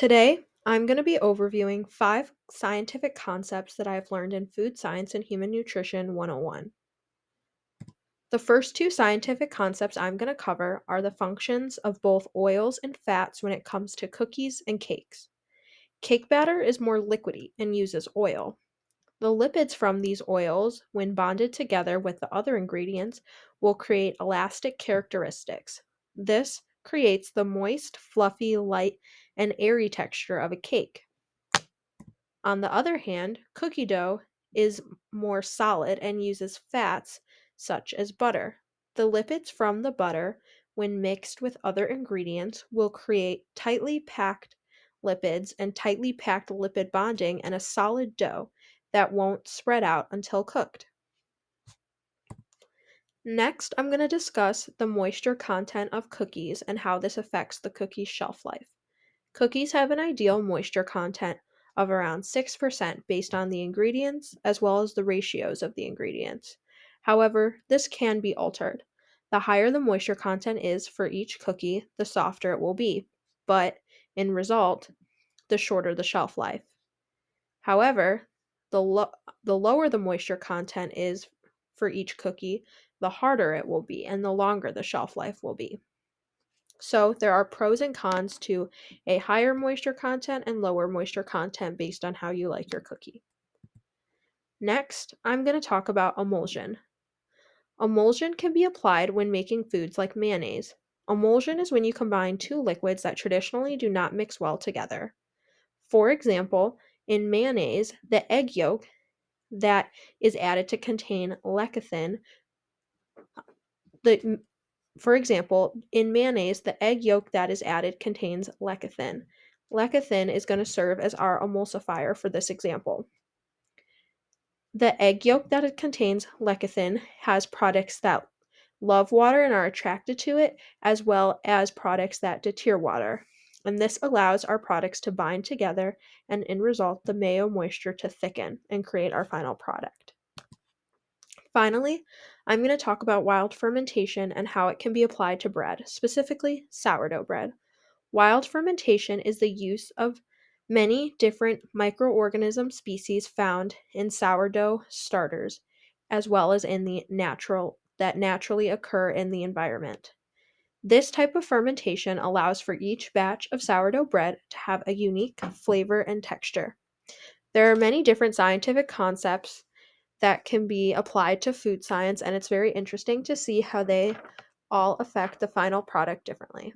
Today, I'm going to be overviewing 5 scientific concepts that I've learned in Food Science and Human Nutrition 101. The first 2 scientific concepts I'm going to cover are the functions of both oils and fats when it comes to cookies and cakes. Cake batter is more liquidy and uses oil. The lipids from these oils, when bonded together with the other ingredients, will create elastic characteristics. This creates the moist, fluffy, light, and airy texture of a cake. On the other hand, cookie dough is more solid and uses fats such as butter. The lipids from the butter, when mixed with other ingredients, will create tightly packed lipids and tightly packed lipid bonding and a solid dough that won't spread out until cooked. Next, I'm going to discuss the moisture content of cookies and how this affects the cookie's shelf life. Cookies have an ideal moisture content of around 6% based on the ingredients as well as the ratios of the ingredients. However, this can be altered. The higher the moisture content is for each cookie, the softer it will be, but in result, the shorter the shelf life. However, the lower the moisture content is for each cookie, the harder it will be and the longer the shelf life will be. So there are pros and cons to a higher moisture content and lower moisture content based on how you like your cookie. Next, I'm going to talk about emulsion. Emulsion can be applied when making foods like mayonnaise. Emulsion is when you combine 2 liquids that traditionally do not mix well together. For example, in mayonnaise, the egg yolk that is added to contain lecithin. For example, in mayonnaise, the egg yolk that is added contains lecithin. Lecithin is going to serve as our emulsifier for this example. The egg yolk that it contains lecithin has products that love water and are attracted to it, as well as products that deter water. And this allows our products to bind together and, in result, the mayo moisture to thicken and create our final product. Finally, I'm going to talk about wild fermentation and how it can be applied to bread, specifically sourdough bread. Wild fermentation is the use of many different microorganism species found in sourdough starters, as well as in the naturally occur in the environment. This type of fermentation allows for each batch of sourdough bread to have a unique flavor and texture. There are many different scientific concepts that can be applied to food science, and it's very interesting to see how they all affect the final product differently.